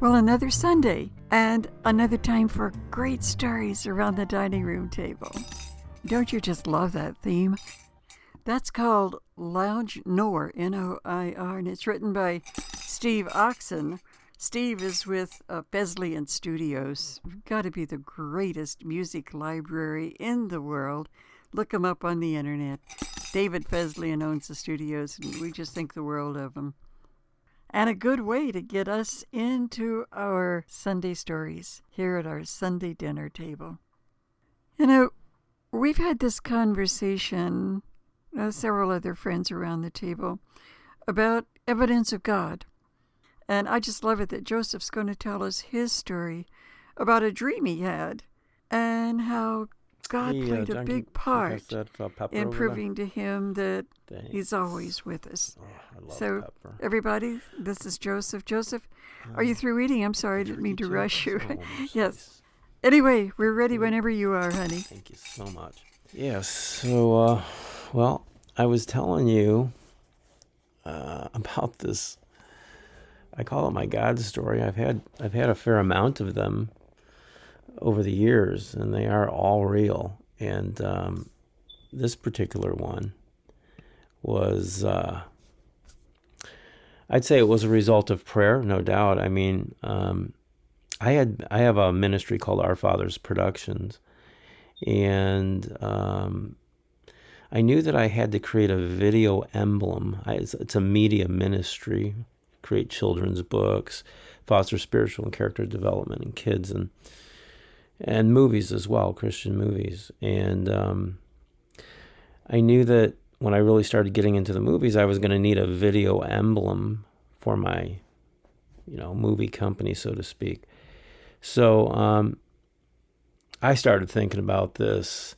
Well, another Sunday and another time for great stories around the dining room table. Don't you just love that theme? That's called Lounge Noir, Noir, and it's written by Steve Oxen. Steve is with Fesliyan Studios. Got to be the greatest music library in the world. Look him up on the internet. David Fesliyan owns the studios, and we just think the world of him. And a good way to get us into our Sunday stories here at our Sunday dinner table. You know, we've had this conversation, several other friends around the table, about evidence of God. And I just love it that Joseph's going to tell us his story about a dream he had and how God played a big part in proving to him that he's always with us. Oh, I love so, pepper. Everybody, this is Joseph. Joseph, are you through eating? I'm sorry, I didn't mean to rush you. Yes. Anyway, we're ready whenever you are, honey. Thank you so much. Yes. So, well, I was telling you about this. I call it my God story. I've had a fair amount of them over the years, and they are all real. And this particular one was, I'd say it was a result of prayer, no doubt. I mean, I have a ministry called Our Father's Productions, and I knew that I had to create a video emblem. It's a media ministry, create children's books, foster spiritual and character development in kids, and movies as well, Christian movies. And I knew that when I really started getting into the movies, I was going to need a video emblem for my, movie company, so to speak. So I started thinking about this.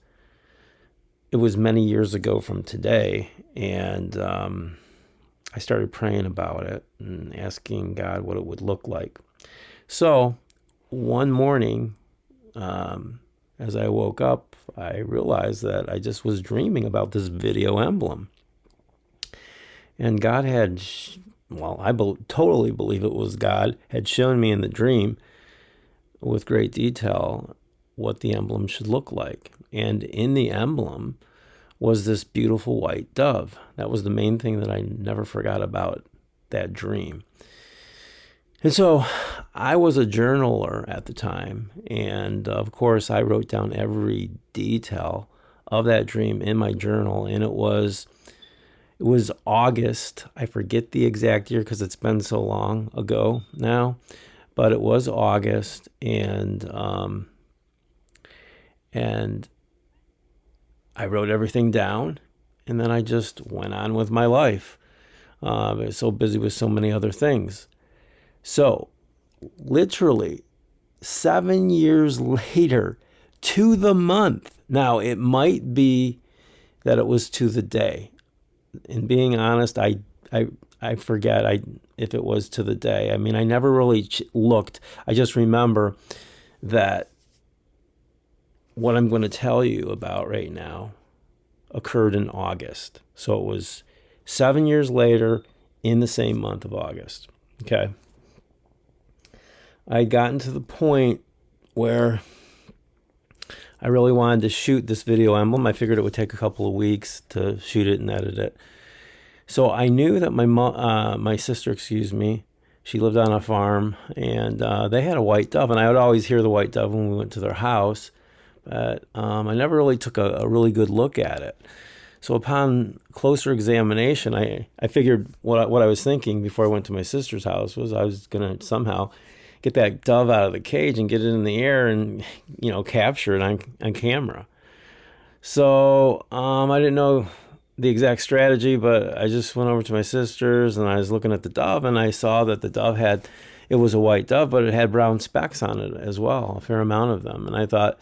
It was many years ago from today, and I started praying about it and asking God what it would look like. So one morning, as I woke up, I realized that I just was dreaming about this video emblem. And God had, totally believe it was God, had shown me in the dream with great detail what the emblem should look like. And in the emblem was this beautiful white dove. That was the main thing that I never forgot about that dream. And so I was a journaler at the time, and of course I wrote down every detail of that dream in my journal, and it was August. I forget the exact year because it's been so long ago now, but it was August, and I wrote everything down, and then I just went on with my life. I was so busy with so many other things. So, literally, 7 years later, to the month. Now, it might be that it was to the day. And being honest, I forget if it was to the day. I mean, I never really looked. I just remember that what I'm going to tell you about right now occurred in August. So it was 7 years later in the same month of August. Okay. I had gotten to the point where I really wanted to shoot this video emblem. I figured it would take a couple of weeks to shoot it and edit it. So I knew that my sister, she lived on a farm, and they had a white dove, and I would always hear the white dove when we went to their house, but I never really took a really good look at it. So upon closer examination, I figured what I was thinking before I went to my sister's house was I was going to somehow get that dove out of the cage and get it in the air and, capture it on camera. So I didn't know the exact strategy, but I just went over to my sister's and I was looking at the dove, and I saw that the dove it was a white dove, but it had brown specks on it as well, a fair amount of them. And I thought,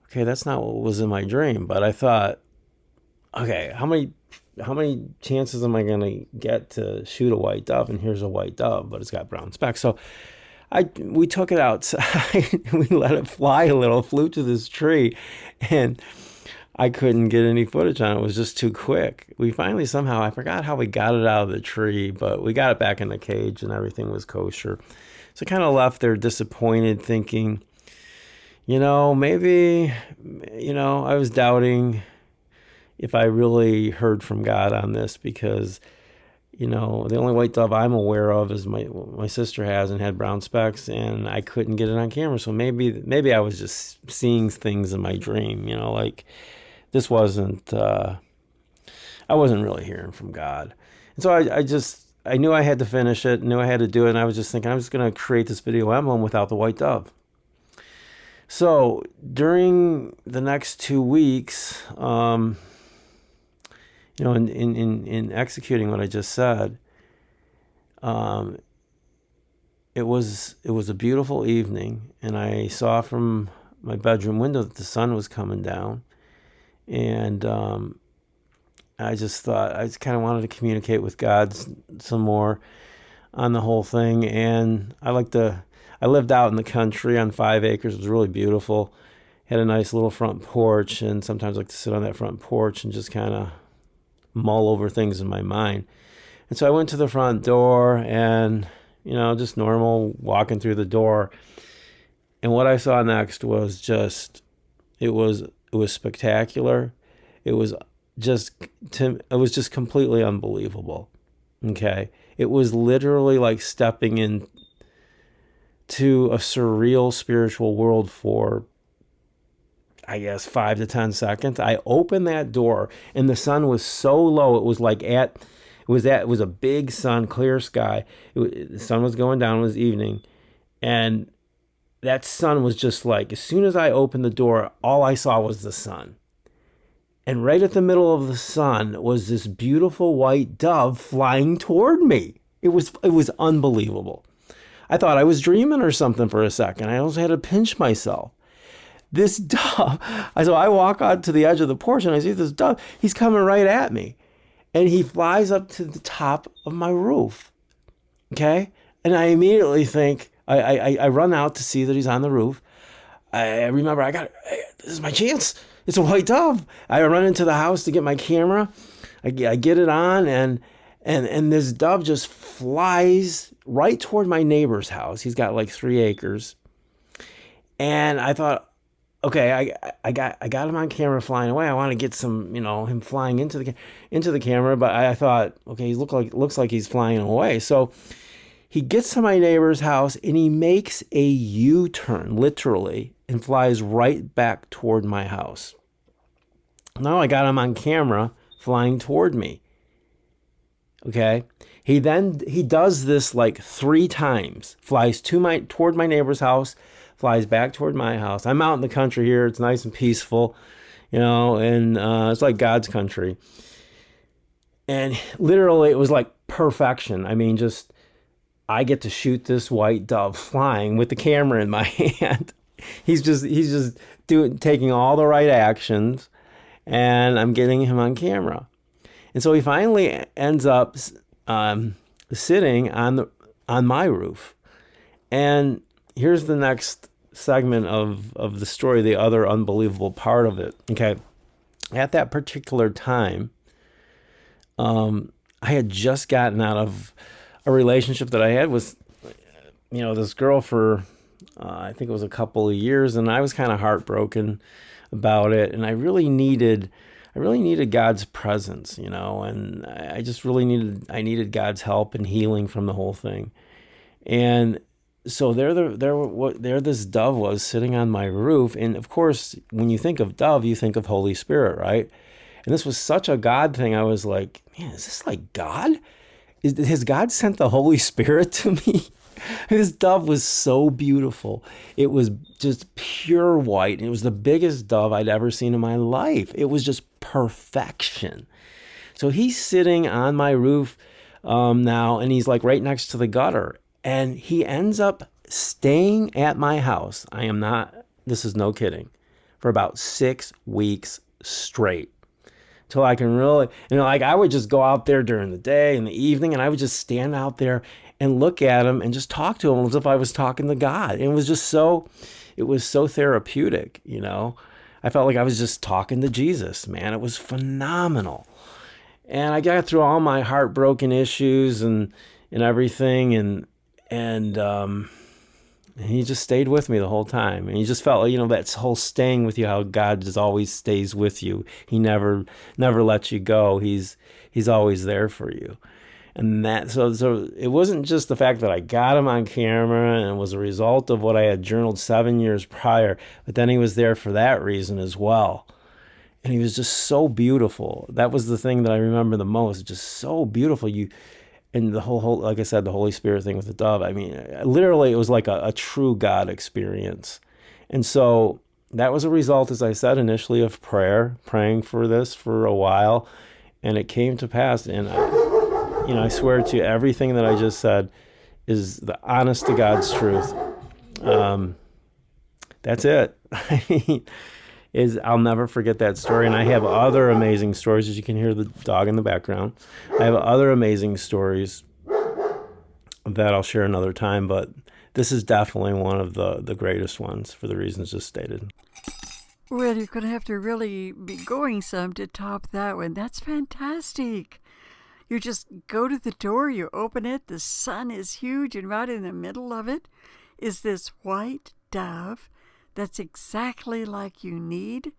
okay, that's not what was in my dream. But I thought, okay, how many chances am I going to get to shoot a white dove? And here's a white dove, but it's got brown specks. So we took it outside and we let it fly a little, flew to this tree, and I couldn't get any footage on it. It was just too quick. We finally I forgot how we got it out of the tree, but we got it back in the cage and everything was kosher. So I kind of left there disappointed, thinking, maybe, I was doubting if I really heard from God on this, because, the only white dove I'm aware of is my sister has and had brown specks, and I couldn't get it on camera. So maybe I was just seeing things in my dream, like this wasn't, I wasn't really hearing from God. And so I knew I had to finish it, knew I had to do it, and I was just thinking, I'm just going to create this video emblem without the white dove. So during the next 2 weeks, in executing what I just said, it was a beautiful evening, and I saw from my bedroom window that the sun was coming down, and I just kind of wanted to communicate with God some more on the whole thing. And I lived out in the country on 5 acres. It was really beautiful. Had a nice little front porch, and sometimes I like to sit on that front porch and just kind of mull over things in my mind. And so I went to the front door, and just normal walking through the door, and what I saw next was just it was spectacular. It was just completely unbelievable. Okay, it was literally like stepping in to a surreal spiritual world for, I guess, 5 to 10 seconds. I opened that door, and the sun was so low. It was a big sun, clear sky. The sun was going down. It was evening, and that sun was just like, as soon as I opened the door, all I saw was the sun. And right at the middle of the sun was this beautiful white dove flying toward me. It was unbelievable. I thought I was dreaming or something for a second. I also had to pinch myself. This dove, so I walk out to the edge of the porch, and I see this dove. He's coming right at me, and he flies up to the top of my roof. Okay, and I immediately think, I run out to see that he's on the roof. I remember, this is my chance. It's a white dove. I run into the house to get my camera. I get it on, and this dove just flies right toward my neighbor's house. He's got like 3 acres. And I thought, okay, I got him on camera flying away. I want to get some, him flying into the camera. But I thought, okay, he looks like he's flying away. So he gets to my neighbor's house, and he makes a U-turn, literally, and flies right back toward my house. Now I got him on camera flying toward me. Okay. He does this like 3 times. Flies toward my neighbor's house, flies back toward my house. I'm out in the country here. It's nice and peaceful, and it's like God's country. And literally, it was like perfection. I mean, I get to shoot this white dove flying with the camera in my hand. He's just taking all the right actions, and I'm getting him on camera. And so he finally ends up sitting on my roof. And here's the next segment of the story, the other unbelievable part of it. Okay, at that particular time, I had just gotten out of a relationship that I had with, this girl for, I think it was a couple of years, and I was kind of heartbroken about it, and I really needed God's presence, and I just really needed God's help and healing from the whole thing. And so there this dove was sitting on my roof, and of course, when you think of dove, you think of Holy Spirit, right? And this was such a God thing. I was like, man, is this like God? Has God sent the Holy Spirit to me? This dove was so beautiful. It was just pure white. It was the biggest dove I'd ever seen in my life. It was just perfection. So he's sitting on my roof now, and he's like right next to the gutter. And he ends up staying at my house. This is no kidding, for about 6 weeks straight. Till I can really, I would just go out there during the day and the evening, and I would just stand out there and look at him and just talk to him as if I was talking to God. And it was so therapeutic, I felt like I was just talking to Jesus, man. It was phenomenal. And I got through all my heartbroken issues and everything. And And he just stayed with me the whole time. And he just felt, that whole staying with you, how God just always stays with you. He never lets you go. He's always there for you. And that, so it wasn't just the fact that I got him on camera and it was a result of what I had journaled 7 years prior, but then he was there for that reason as well. And he was just so beautiful. That was the thing that I remember the most, just so beautiful. And the whole, like I said, the Holy Spirit thing with the dove. I mean, literally, it was like a true God experience. And so that was a result, as I said initially, of praying for this for a while. And it came to pass. And I swear to you, everything that I just said is the honest to God's truth. That's it. I mean, I'll never forget that story. And I have other amazing stories, as you can hear the dog in the background. I have other amazing stories that I'll share another time, but this is definitely one of the greatest ones for the reasons just stated. Well, you're going to have to really be going some to top that one. That's fantastic. You just go to the door, you open it, the sun is huge, and right in the middle of it is this white dove that's exactly like you need.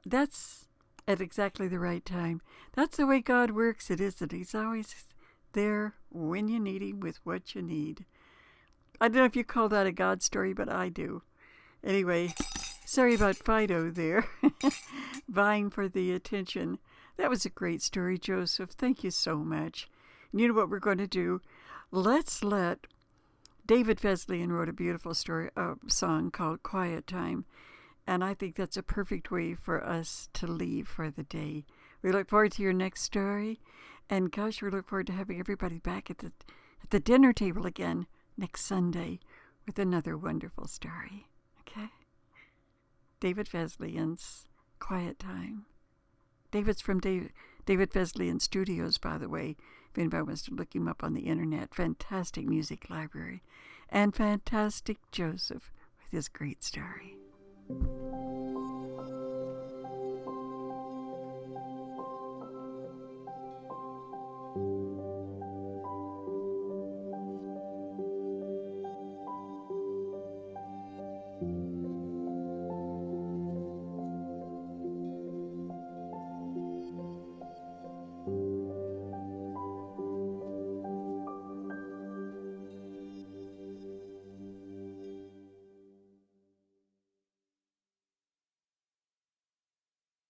That's at exactly the right time. That's the way God works, it isn't. He's always there when you need him with what you need. I don't know if you call that a God story, but I do. Anyway, sorry about Fido there, vying for the attention. That was a great story, Joseph. Thank you so much. And you know what we're going to do? Let's let David Fesliyan wrote a beautiful song called Quiet Time, and I think that's a perfect way for us to leave for the day. We look forward to your next story, and gosh, we look forward to having everybody back at the dinner table again next Sunday with another wonderful story. Okay? David Fesliyan's Quiet Time. David's from David Fesliyan Studios, by the way, if anybody wants to look him up on the internet. Fantastic music library. And fantastic Joseph with his great story.